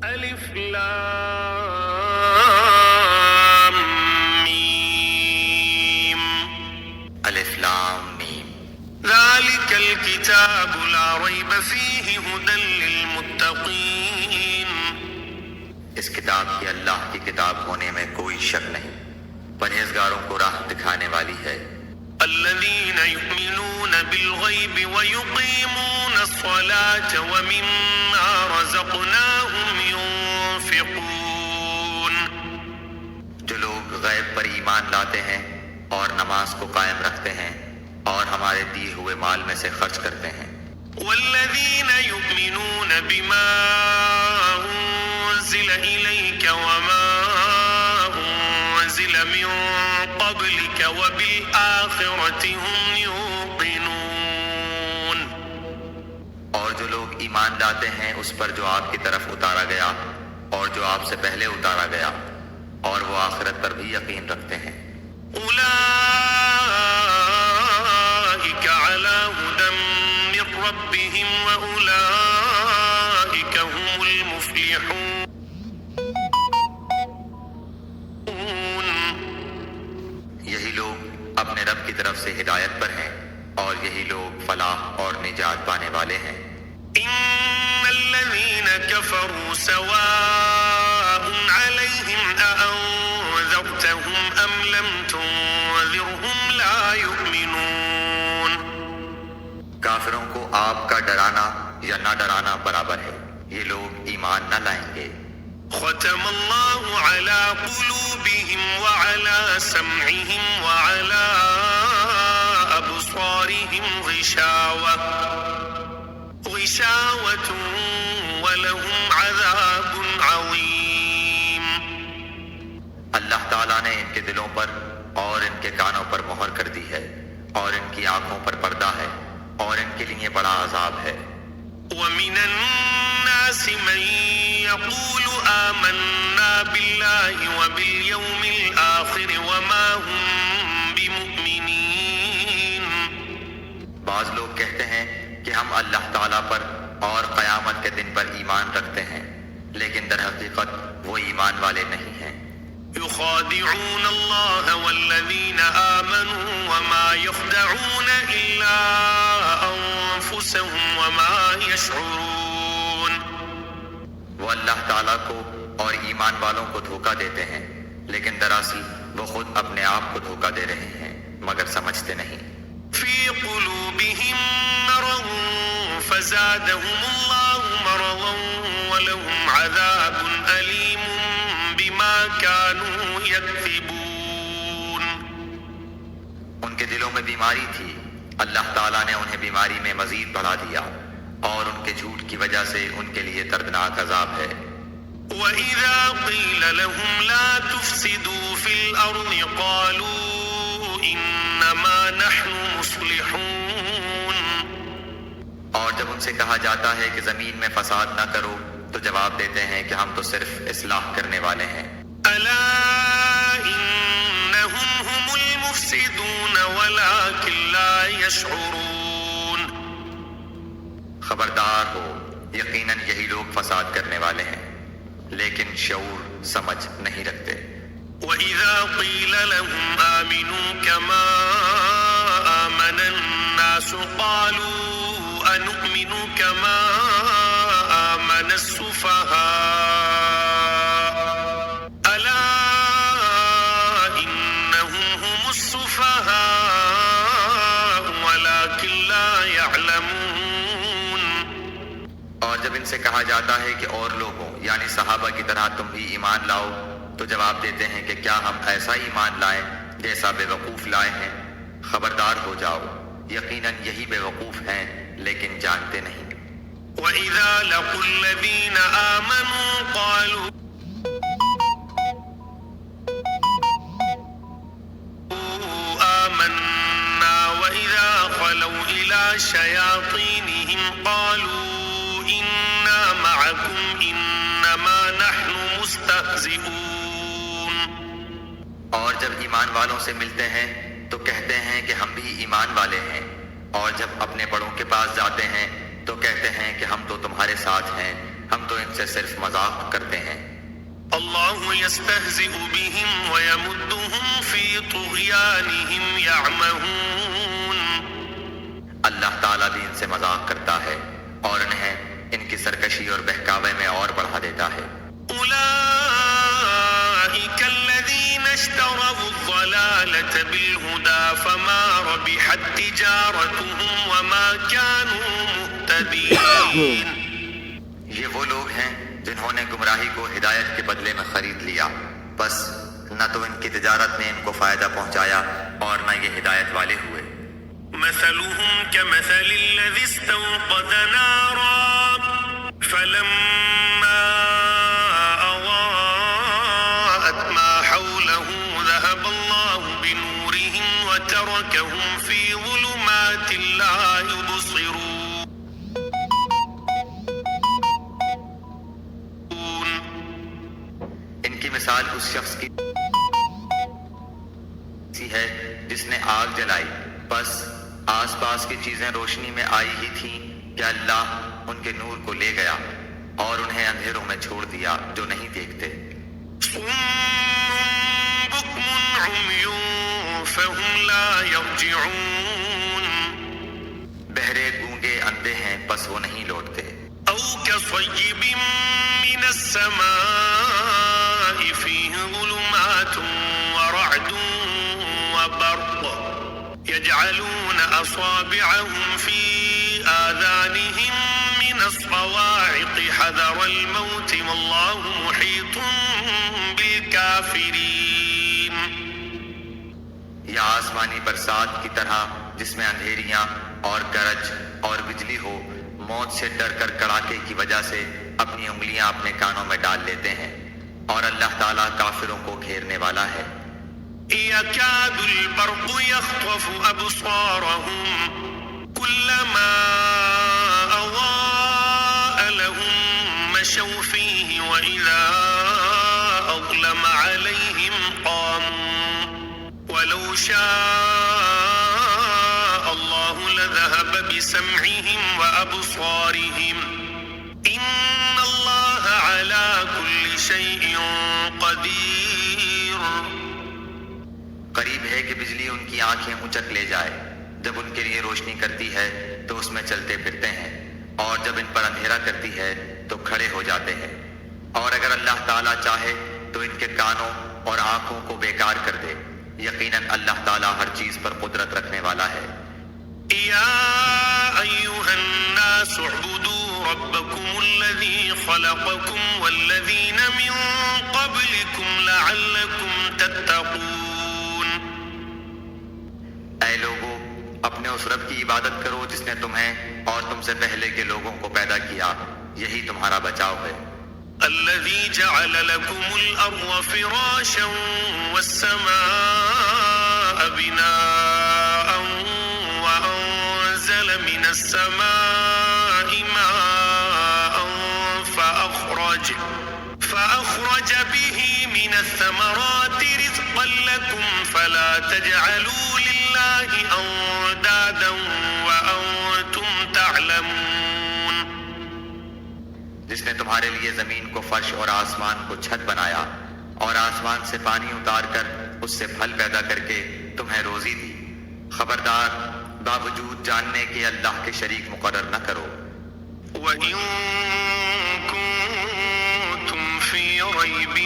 الف لام میم الف لام میم ذلك الكتاب لا ريب فيه هدى للمتقين اس کتاب کی اللہ کی کتاب ہونے میں کوئی شک نہیں، پرہیزگاروں کو راہ دکھانے والی ہے۔ الذين يؤمنون بالغيب ويقيمون الصلاة ومما رزقناهم ينفقون جو لوگ غیب پر ایمان لاتے ہیں اور نماز کو قائم رکھتے ہیں اور ہمارے دیے ہوئے مال میں سے خرچ کرتے ہیں۔ والذين يؤمنون بما أنزل إليك وما أنزل من قبلك وبالآخرة هم يوقنون اور جو لوگ ایمان لاتے ہیں اس پر جو آپ کی طرف اتارا گیا اور جو آپ سے پہلے اتارا گیا، اور وہ آخرت پر بھی یقین رکھتے ہیں۔ أولئك على هدى من ربهم وأولئك هم المفلحون یہی لوگ اپنے رب کی طرف سے ہدایت پر ہیں اور یہی لوگ فلاح اور نجات پانے والے ہیں۔ إن الذين كفروا سواء عليهم أأنذرتهم أم لم تنذرهم لا يؤمنون کافروں کو آپ کا ڈرانا یا نہ ڈرانا برابر ہے، یہ لوگ ایمان نہ لائیں گے۔ ختم الله على قلوبهم وعلى سمعهم وعلى أبصارهم غشاوة ولهم عذاب عظيم اللہ تعالیٰ نے ان کے دلوں پر اور ان کے کانوں پر مہر کر دی ہے، اور ان کی آنکھوں پر پردہ ہے، اور ان کے لیے بڑا عذاب ہے۔ ومن الناس من يقول آمنا بالله وباليوم الآخر وما هم بمؤمنين بعض لوگ کہتے ہیں کہ ہم اللہ تعالیٰ پر اور قیامت کے دن پر ایمان رکھتے ہیں، لیکن در حقیقت وہ ایمان والے نہیں ہیں۔ يخادعون الله والذين آمنوا وما يخدعون إلا أنفسهم وما يشعرون وہ اللہ تعالیٰ کو اور ایمان والوں کو دھوکہ دیتے ہیں، لیکن دراصل وہ خود اپنے آپ کو دھوکہ دے رہے ہیں مگر سمجھتے نہیں۔ في قلوبهم مرض فزادهم الله مرضا ولهم عذاب أليم بما كانوا يكذبون ان کے دلوں میں بیماری تھی، اللہ تعالیٰ نے انہیں بیماری میں مزید بڑھا دیا، اور ان کے جھوٹ کی وجہ سے ان کے لیے دردناک عذاب ہے۔ وَإِذَا قِيلَ لَهُمْ لَا تُفْسِدُوا فِي الْأَرْضِ قَالُوا إِنَّمَا نَحْنُ مُصْلِحُونَ اور جب ان سے کہا جاتا ہے کہ زمین میں فساد نہ کرو تو جواب دیتے ہیں کہ ہم تو صرف اصلاح کرنے والے ہیں۔ أَلَا إِنَّهُمْ هُمُ الْمُفْسِدُونَ وَلَكِنْ لَا يَشْعُرُونَ خبردار ہو، یقیناً یہی لوگ فساد کرنے والے ہیں، لیکن شعور سمجھ نہیں رکھتے۔ وَإِذَا قِيلَ لَهُمْ آمِنُوا كَمَا آمَنَ النَّاسُ قَالُوا أَنُؤْمِنُ كَمَا آمَنَ السُّفَهَاءُ أَلَا إِنَّهُمْ هُمُ السُّفَهَاءُ وَلَكِنْ لَا يَعْلَمُونَ اور جب ان سے کہا جاتا ہے کہ اور لوگوں یعنی صحابہ کی طرح تم بھی ایمان لاؤ تو جواب دیتے ہیں کہ کیا ہم ایسا ایمان لائیں جیسا بے وقوف لائے ہیں؟ خبردار ہو جاؤ، یقیناً یہی بے وقوف ہیں لیکن جانتے نہیں۔ وَإِذَا لَقُوا الَّذِينَ آمَنُوا قَالُوا آمَنَّا وَإِذَا خَلَوْا إِلَى شَيَاطِينِهِمْ قَالُوا إِنَّا مَعَكُمْ إِنَّمَا نَحْنُ مُسْتَهْزِئُونَ اور جب ایمان والوں سے ملتے ہیں تو کہتے ہیں کہ ہم بھی ایمان والے ہیں، اور جب اپنے بڑوں کے پاس جاتے ہیں تو کہتے ہیں کہ ہم تو تمہارے ساتھ ہیں، ہم تو ان سے صرف مذاق کرتے ہیں۔ الله يستهزئ بهم ويمدهم في طغيانهم يعمهون اللہ تعالیٰ بھی ان سے مذاق کرتا ہے اور انہیں ان کی سرکشی اور بہکاوے میں اور بڑھا دیتا ہے۔ أولئك الذين اشتروا الضلالة بالهدى فما ربحت تجارتهم وما كانوا مهتدين یہ وہ لوگ ہیں جنہوں نے گمراہی کو ہدایت کے بدلے میں خرید لیا، بس نہ تو ان کی تجارت نے ان کو فائدہ پہنچایا اور نہ یہ ہدایت والے ہوئے۔ مثلهم كمثل الذي استوقد نارا فلما أضاءت ما حوله ذهب الله بنورهم وتركهم في ظلمات لا يبصرون ان کی مثال اس شخص کی سی ہے جس نے آگ جلائی، بس آس پاس کی چیزیں روشنی میں آئی ہی تھیں کہ اللہ ان کے نور کو لے گیا اور انہیں اندھیروں میں چھوڑ دیا جو نہیں دیکھتے۔ صم بكم عمي فهم لا يرجعون بہرے گونگے اندھے ہیں بس وہ نہیں لوٹتے۔ أو كصيب من السماء فيه ظلمات ورعد وبرق يجعلون أصابعهم في آذانهم من الصواعق حذر الموت والله محيط بالكافرين یا آسمانی برسات کی طرح جس میں اندھیریاں اور گرج اور بجلی ہو، موت سے ڈر کر کڑاکے کی وجہ سے اپنی انگلیاں اپنے کانوں میں ڈال لیتے ہیں، اور اللہ تعالیٰ کافروں کو گھیرنے والا ہے۔ يكاد البرق يخطف أبصارهم كلما أضاء لهم مشوا فيه وإذا أظلم عليهم قاموا ولو شاء الله لذهب بسمعهم وأبصارهم إن الله على كل شيء قدير قریب ہے کہ بجلی ان کی آنکھیں اونچک لے جائے، جب ان کے لیے روشنی کرتی ہے تو اس میں چلتے پھرتے ہیں، اور جب ان پر اندھیرا کرتی ہے تو کھڑے ہو جاتے ہیں، اور اگر اللہ تعالیٰ چاہے تو ان کے کانوں اور آنکھوں کو بیکار کر دے، یقیناً اللہ تعالیٰ ہر چیز پر قدرت رکھنے والا ہے۔ يا أيها الناس اعبدوا ربكم الذي خلقكم والذين من قبلكم لعلكم تتقون اے لوگو، اپنے اس رب کی عبادت کرو جس نے تمہیں اور تم سے پہلے کے لوگوں کو پیدا کیا، یہی تمہارا بچاؤ ہے۔ الذي جعل لكم الأرض فراشا والسماء بناء وأنزل من السماء ماء فأخرج به من الثمرات رزقا لكم فلا تجعلوا لله أندادا وأنتم تعلمون جس نے تمہارے لیے زمین کو فرش اور آسمان کو چھت بنایا اور آسمان سے پانی اتار کر اس سے پھل پیدا کر کے تمہیں روزی دی، خبردار باوجود جاننے کے اللہ کے شریک مقرر نہ کرو۔ وَإِن كُنتُمْ فِي رَيْبٍ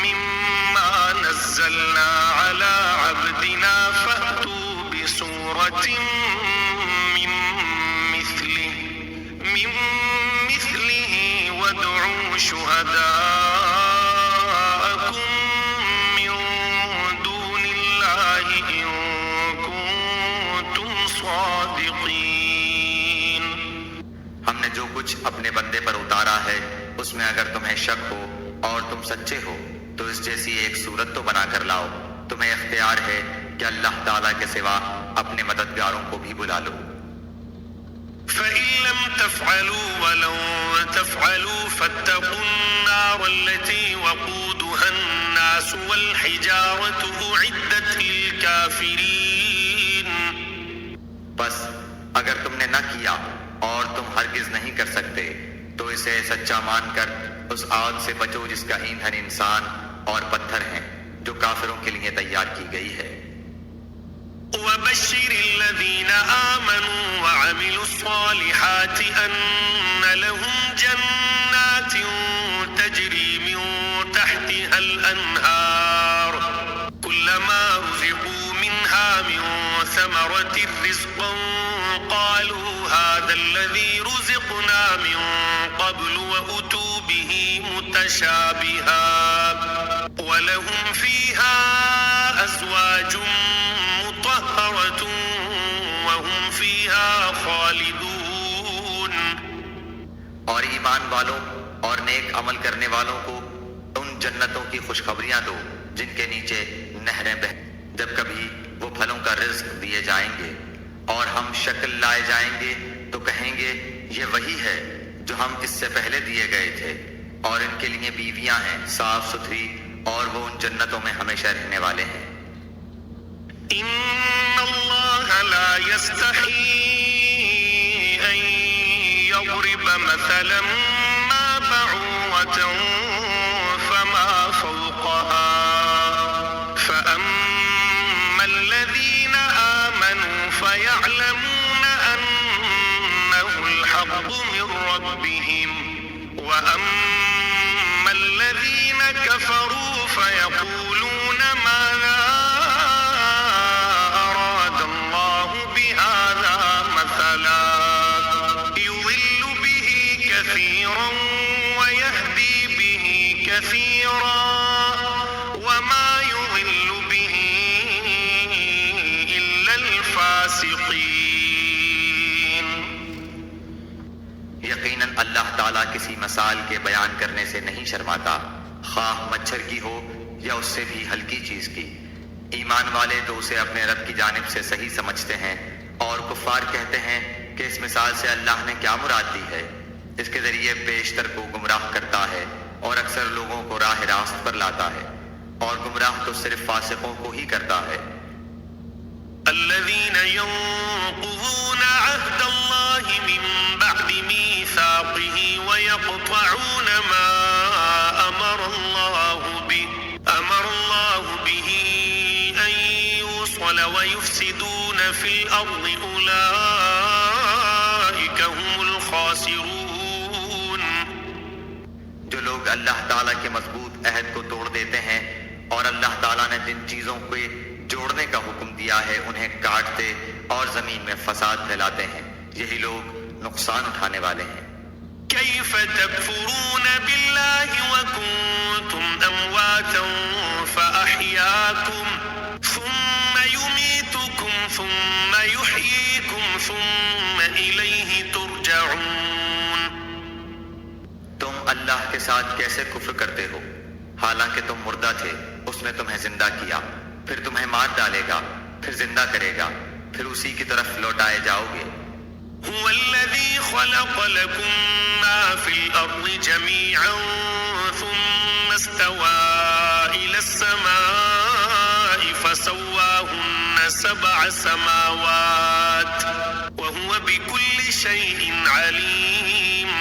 مِّمَّا نَزَّلْنَا عَلَى عَبْدِنَا فَأْتُوا بِسُورَةٍ مِّن مِّثْلِهِ وَادْعُوا شُهَدَاءَكُم مِّن دُونِ اللَّهِ إِن كُنتُمْ صَادِقِينَ ہم نے جو کچھ اپنے بندے پر اتارا ہے اس میں اگر تمہیں شک ہو اور تم سچے ہو تو اس جیسی ایک صورت تو بنا کر لاؤ، تمہیں اختیار ہے کہ اللہ تعالیٰ کے سوا اپنے مددگاروں کو بھی بلا لو۔ فَإِن لَّمْ تَفْعَلُوا وَلَن تَفْعَلُوا فَاتَّقُوا النَّارَ الَّتِي وَقُودُهَا النَّاسُ وَالْحِجَارَةُ أُعِدَّتْ لِلْكَافِرِينَ بس اگر تم نے نہ کیا اور تم ہرگز نہیں کر سکتے تو اسے سچا مان کر اس آگ سے بچو جس کا ایندھن انسان اور پتھر ہیں، جو کافروں کے لیے تیار کی گئی ہے۔ وبشر الذين آمنوا وعملوا الصالحات أن لهم جنات تجري من تحتها الأنهار كلما رزقوا منها من ثمرة رزقا قالوا هذا الذي رزقنا من قبل وأتوا به متشابها ولهم فيها أزواج مطهرة وهم فيها خالدون۔ اور ایمان والوں اور نیک عمل کرنے والوں کو ان جنتوں کی خوشخبریاں دو جن کے نیچے نہریں بہ، جب کبھی وہ پھلوں کا رزق دیے جائیں گے اور ہم شکل لائے جائیں گے تو کہیں گے یہ وہی ہے جو ہم اس سے پہلے دیے گئے تھے، اور ان کے لیے بیویاں ہیں صاف ستھری اور وہ ان جنتوں میں ہمیشہ رہنے والے ہیں۔ ان اللہ لا يستحيي ان يضرب مثلا ما بعوضة فما فوقها فأما الذين آمنوا فيعلمون أنه الحق من ربهم وأما الذين كفروا فيقولون ماذا أراد الله بهذا مثلا يضل به كثيرا ويهدي به كثيرا وما يضل به إلا الفاسقين۔ یقیناً اللہ تعالیٰ کسی مثال کے بیان کرنے سے نہیں شرماتا، خواہ مچھر کی ہو یا اس سے بھی ہلکی چیز کی۔ ایمان والے تو اسے اپنے رب کی جانب سے صحیح سمجھتے ہیں، اور کفار کہتے ہیں کہ اس مثال سے اللہ نے کیا مراد دی ہے۔ اس کے ذریعے بیشتر کو گمراہ کرتا ہے اور اکثر لوگوں کو راہ راست پر لاتا ہے، اور گمراہ تو صرف فاسقوں کو ہی کرتا ہے۔ الذين ينقضون عهد الله من بعد ميثاقه ويقطعون ما أمر الله به أن يوصل ويفسدون في الأرض أولئك هم الخاسرون۔ جو لوگ اللہ تعالیٰ کے مضبوط عہد کو توڑ دیتے ہیں اور اللہ تعالیٰ نے جن چیزوں کو جوڑنے کا حکم دیا ہے انہیں کاٹتے اور زمین میں فساد پھیلاتے ہیں، یہی لوگ نقصان اٹھانے والے ہیں۔ كيف تكفرون بالله وكنتم أمواتا فأحياكم ثم يميتكم ثم يحييكم ثم إليه ترجعون۔ تم اللہ کے ساتھ کیسے کفر کرتے ہو حالانکہ تم مردہ تھے، اس نے تمہیں زندہ کیا، پھر تمہیں مار ڈالے گا، پھر زندہ کرے گا، پھر اسی کی طرف لوٹائے جاؤ گے۔ هو الذي خلق لكم ما في الأرض جميعا ثم استوى إلى السماء فسواهن 7 سماوات وهو بكل شيء عليم۔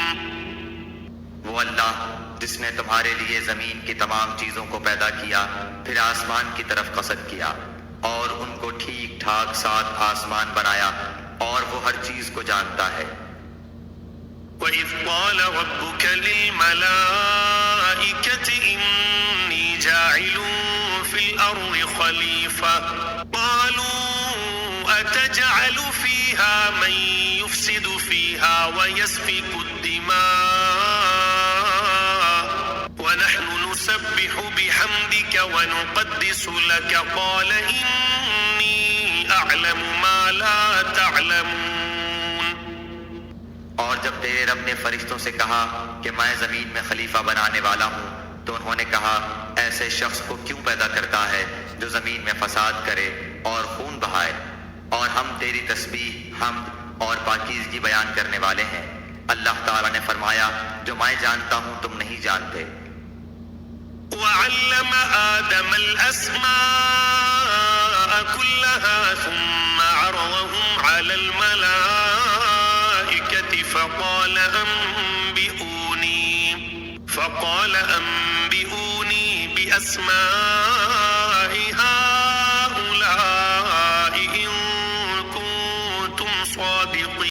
وہ اللہ جس نے تمہارے لیے زمین کی تمام چیزوں کو پیدا کیا، پھر آسمان کی طرف قصد کیا اور ان کو ٹھیک ٹھاک 7 آسمان بنایا، اور وہ ہر چیز کو جانتا ہے۔ وَإِذْ قَالَ رَبُّكَ لِلْمَلَائِكَةِ إِنِّي جَاعِلٌ فِي الْأَرْضِ خَلِيفَةً قَالُوا أَتَجْعَلُ فِيهَا مَن يُفْسِدُ فِيهَا وَيَسْفِكُ الدِّمَاءَ وَنَحْنُ نُسَبِّحُ بِحَمْدِكَ وَنُقَدِّسُ لَكَ قَالَ إِنِّي أَعْلَمُ مَا لَا تَعْلَمُونَ۔ اور جب تیرے رب نے فرشتوں سے کہا کہ میں زمین میں خلیفہ بنانے والا ہوں، تو انہوں نے کہا ایسے شخص کو کیوں پیدا کرتا ہے جو زمین میں فساد کرے اور خون بہائے، اور ہم تیری تسبیح، حمد اور پاکیزگی بیان کرنے والے ہیں۔ اللہ تعالیٰ نے فرمایا جو میں جانتا ہوں تم نہیں جانتے۔ وَعَلَّمَ آدَمَ الْأَسْمَاءَ كُلَّهَا ثُمَّ عَرَضَهُمْ عَلَى الْمَلَائِكَةِ فَقَالَ أَنبِئُونِي فقال أنبئوني بأسماء